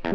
Hey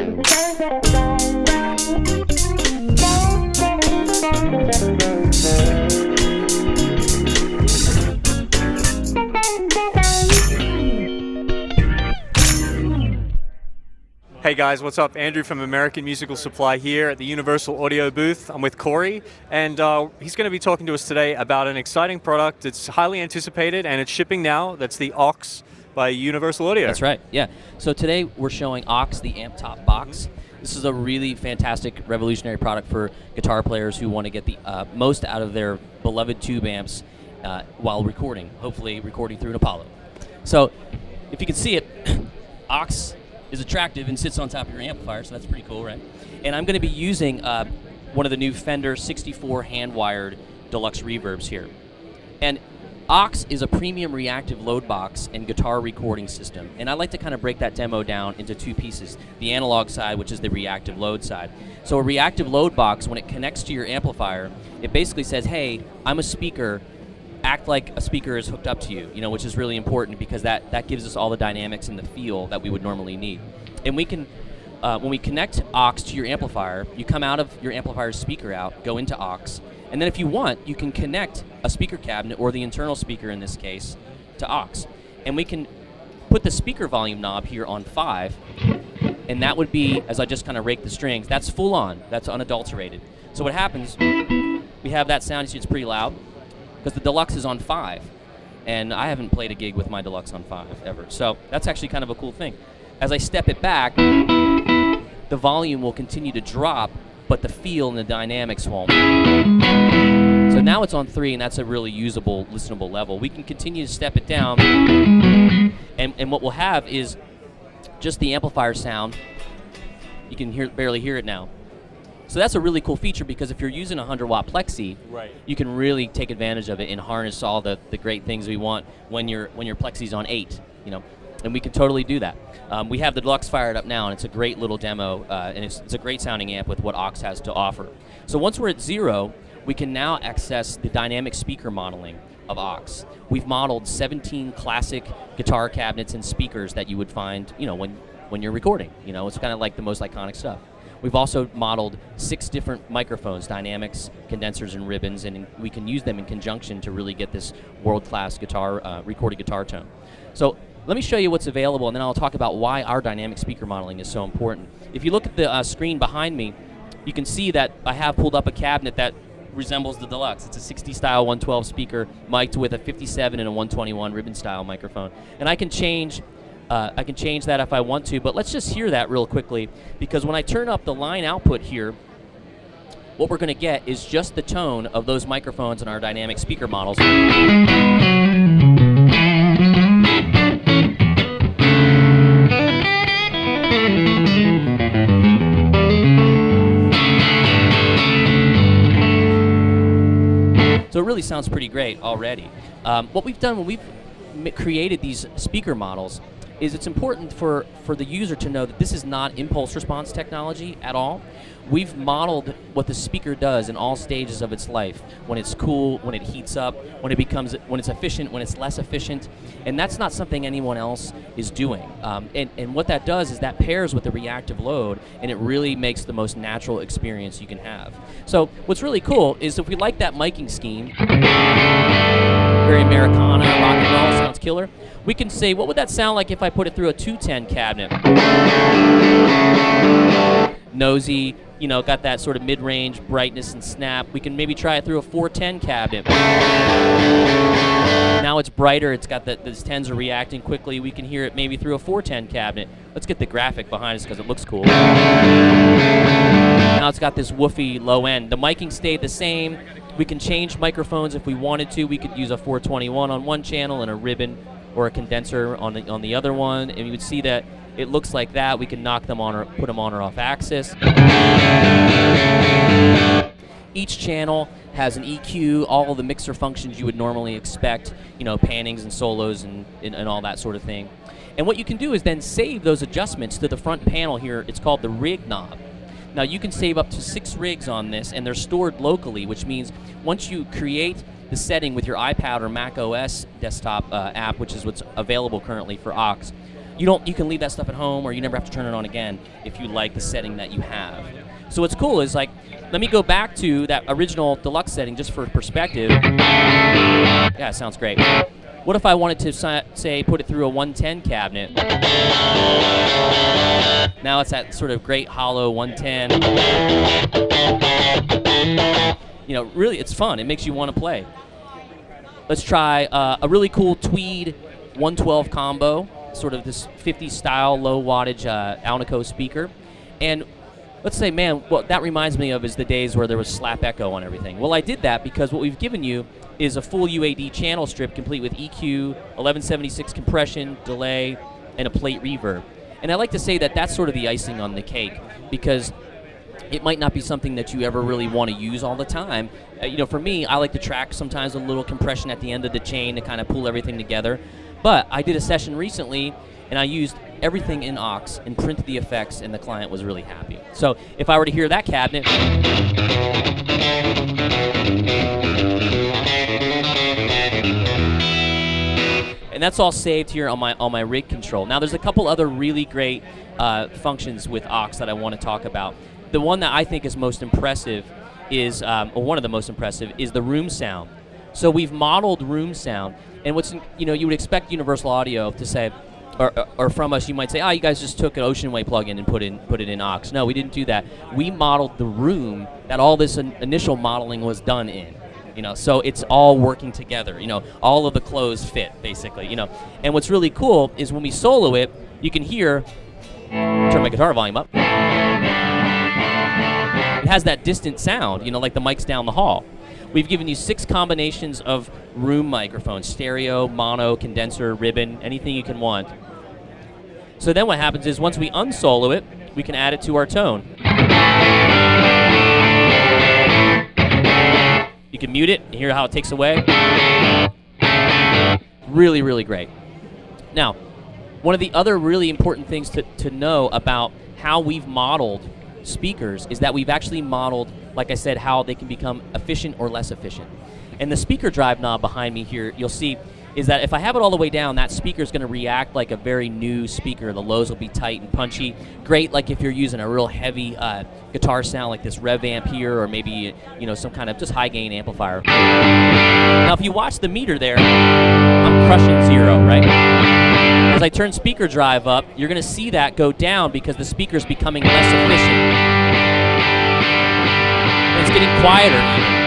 guys, what's up? Andrew from American Musical Supply here at the Universal Audio booth. I'm with Corey, and he's going to be talking to us today about an exciting product. It's highly anticipated, and it's shipping now. That's the AUX by Universal Audio. That's right, yeah. So today we're showing AUX, the amp top box. This is a really fantastic, revolutionary product for guitar players who want to get the most out of their beloved tube amps while recording, hopefully recording through an Apollo. So if you can see it, AUX is attractive and sits on top of your amplifier, so that's pretty cool, right? And I'm going to be using one of the new Fender 64 hand-wired deluxe reverbs here. And AUX is a premium reactive load box and guitar recording system. And I like to kind of break that demo down into two pieces. The analog side, which is the reactive load side. So a reactive load box, when it connects to your amplifier, it basically says, hey, I'm a speaker, act like a speaker is hooked up to you, which is really important because that gives us all the dynamics and the feel that we would normally need. And we can, when we connect AUX to your amplifier, you come out of your amplifier's speaker out, go into AUX, and then if you want, you can connect a speaker cabinet, or the internal speaker in this case, to AUX. And we can put the speaker volume knob here on 5, and that would be, as I just kind of rake the strings, that's full on, that's unadulterated. So what happens, we have that sound, you see it's pretty loud, because the Deluxe is on 5. And I haven't played a gig with my Deluxe on 5 ever. So that's actually kind of a cool thing. As I step it back, the volume will continue to drop, but the feel and the dynamics won't. So now it's on 3, and that's a really usable, listenable level. We can continue to step it down, and what we'll have is just the amplifier sound. You can barely hear it now. So that's a really cool feature because if you're using a 100-watt plexi, right, you can really take advantage of it and harness all the great things we want when your plexi's on 8, and we can totally do that. We have the Deluxe fired up now, and it's a great little demo, and it's a great sounding amp with what AUX has to offer. So once we're at 0, we can now access the dynamic speaker modeling of AUX. We've modeled 17 classic guitar cabinets and speakers that you would find, when you're recording. It's kind of like the most iconic stuff. We've also modeled 6 different microphones, dynamics, condensers, and ribbons, and we can use them in conjunction to really get this world-class guitar, recorded guitar tone. So let me show you what's available, and then I'll talk about why our dynamic speaker modeling is so important. If you look at the screen behind me, you can see that I have pulled up a cabinet that resembles the Deluxe. It's a 60 style 112 speaker mic'd with a 57 and a 121 ribbon style microphone. And I can change that if I want to, but let's just hear that real quickly, because when I turn up the line output here, what we're going to get is just the tone of those microphones in our dynamic speaker models. So it really sounds pretty great already. What we've done when we've created these speaker models is it's important for the user to know that this is not impulse response technology at all. We've modeled what the speaker does in all stages of its life, when it's cool, when it heats up, when it's efficient, when it's less efficient, and that's not something anyone else is doing. And what that does is that pairs with the reactive load, and it really makes the most natural experience you can have. So what's really cool is if we like that miking scheme, very Americana, rock and roll, sounds killer, we can say, what would that sound like if I put it through a 210 cabinet? Nosy, got that sort of mid-range brightness and snap. We can maybe try it through a 410 cabinet. Now it's brighter, it's got those 10s are reacting quickly. We can hear it maybe through a 410 cabinet. Let's get the graphic behind us because it looks cool. Now it's got this woofy low end. The miking stayed the same. We can change microphones if we wanted to. We could use a 421 on one channel and a ribbon or a condenser on the other one, and you would see that it looks like that. We can knock them on or put them on or off axis. Each channel has an EQ, all of the mixer functions you would normally expect, pannings and solos and all that sort of thing. And what you can do is then save those adjustments to the front panel here. It's called the rig knob. Now you can save up to 6 rigs on this, and they're stored locally, which means once you create the setting with your iPad or Mac OS desktop app, which is what's available currently for AUX, You can leave that stuff at home, or you never have to turn it on again if you like the setting that you have. So what's cool is, like, let me go back to that original deluxe setting just for perspective. Yeah, it sounds great. What if I wanted to say put it through a 110 cabinet? Now it's that sort of great hollow 110. You know, really, it's fun. It makes you want to play. Let's try a really cool Tweed 112 combo, sort of this 50s style low wattage Alnico speaker. And let's say, man, what that reminds me of is the days where there was slap echo on everything. Well, I did that because what we've given you is a full UAD channel strip complete with EQ, 1176 compression, delay, and a plate reverb. And I like to say that that's sort of the icing on the cake, because it might not be something that you ever really want to use all the time. You know, for me, I like to track sometimes a little compression at the end of the chain to kind of pull everything together. But I did a session recently, and I used everything in aux and printed the effects, and the client was really happy. So if I were to hear that cabinet, and that's all saved here on my rig control. Now there's a couple other really great functions with aux that I want to talk about. The one that I think is most impressive is, or one of the most impressive, is the room sound. So we've modeled room sound, and what's, you know, you would expect Universal Audio to say, or from us, you might say, you guys just took an Oceanway plugin and put it in aux. No, we didn't do that. We modeled the room that all this initial modeling was done in. You know, so it's all working together. You know, all of the clothes fit, basically. You know, and what's really cool is when we solo it, you can hear. Turn my guitar volume up. It has that distant sound. You know, like the mic's down the hall. We've given you 6 combinations of room microphones: stereo, mono, condenser, ribbon, anything you can want. So then what happens is once we unsolo it, we can add it to our tone. You can mute it and hear how it takes away. Really, really great. Now, one of the other really important things to know about how we've modeled speakers is that we've actually modeled, like I said, how they can become efficient or less efficient. And the speaker drive knob behind me here, you'll see, is that if I have it all the way down, that speaker is going to react like a very new speaker. The lows will be tight and punchy. Great, like if you're using a real heavy guitar sound like this rev amp here, or maybe, you know, some kind of just high gain amplifier. Now, if you watch the meter there, I'm crushing 0, right? As I turn speaker drive up, you're going to see that go down because the speaker's becoming less efficient. And it's getting quieter even.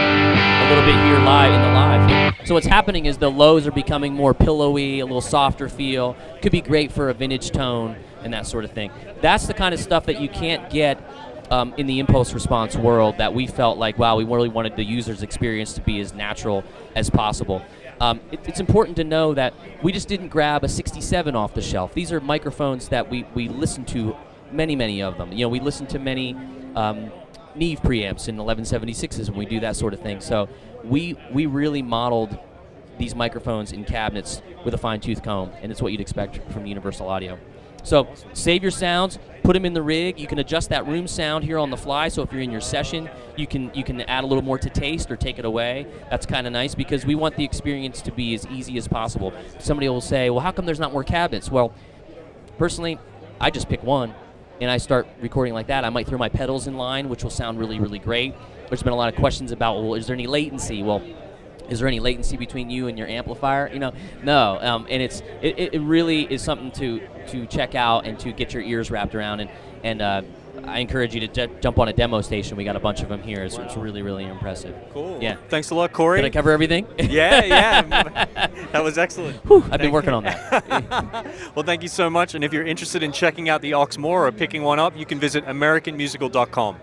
A little bit here live in the live. So what's happening is the lows are becoming more pillowy, a little softer feel. Could be great for a vintage tone and that sort of thing. That's the kind of stuff that you can't get in the impulse response world, that we felt like, wow, we really wanted the user's experience to be as natural as possible. It's important to know that we just didn't grab a 67 off the shelf. These are microphones that we listen to, many of them. You know, we listen to many Neve preamps in 1176s when we do that sort of thing. So we really modeled these microphones in cabinets with a fine-tooth comb, and it's what you'd expect from Universal Audio. So save your sounds, put them in the rig. You can adjust that room sound here on the fly. So if you're in your session, you can add a little more to taste or take it away. That's kind of nice because we want the experience to be as easy as possible. Somebody will say, well, how come there's not more cabinets? Well, personally, I just pick one and I start recording like that. I might throw my pedals in line, which will sound really, really great. There's been a lot of questions about, well, is there any latency? Well, is there any latency between you and your amplifier? You know, no. And it really is something to check out and to get your ears wrapped around. And I encourage you to jump on a demo station. We got a bunch of them here. It's really, really impressive. Cool. Yeah. Thanks a lot, Corey. Did I cover everything? Yeah. That was excellent. Whew, I've been working on that. Well, thank you so much. And if you're interested in checking out the aux more or picking one up, you can visit AmericanMusical.com.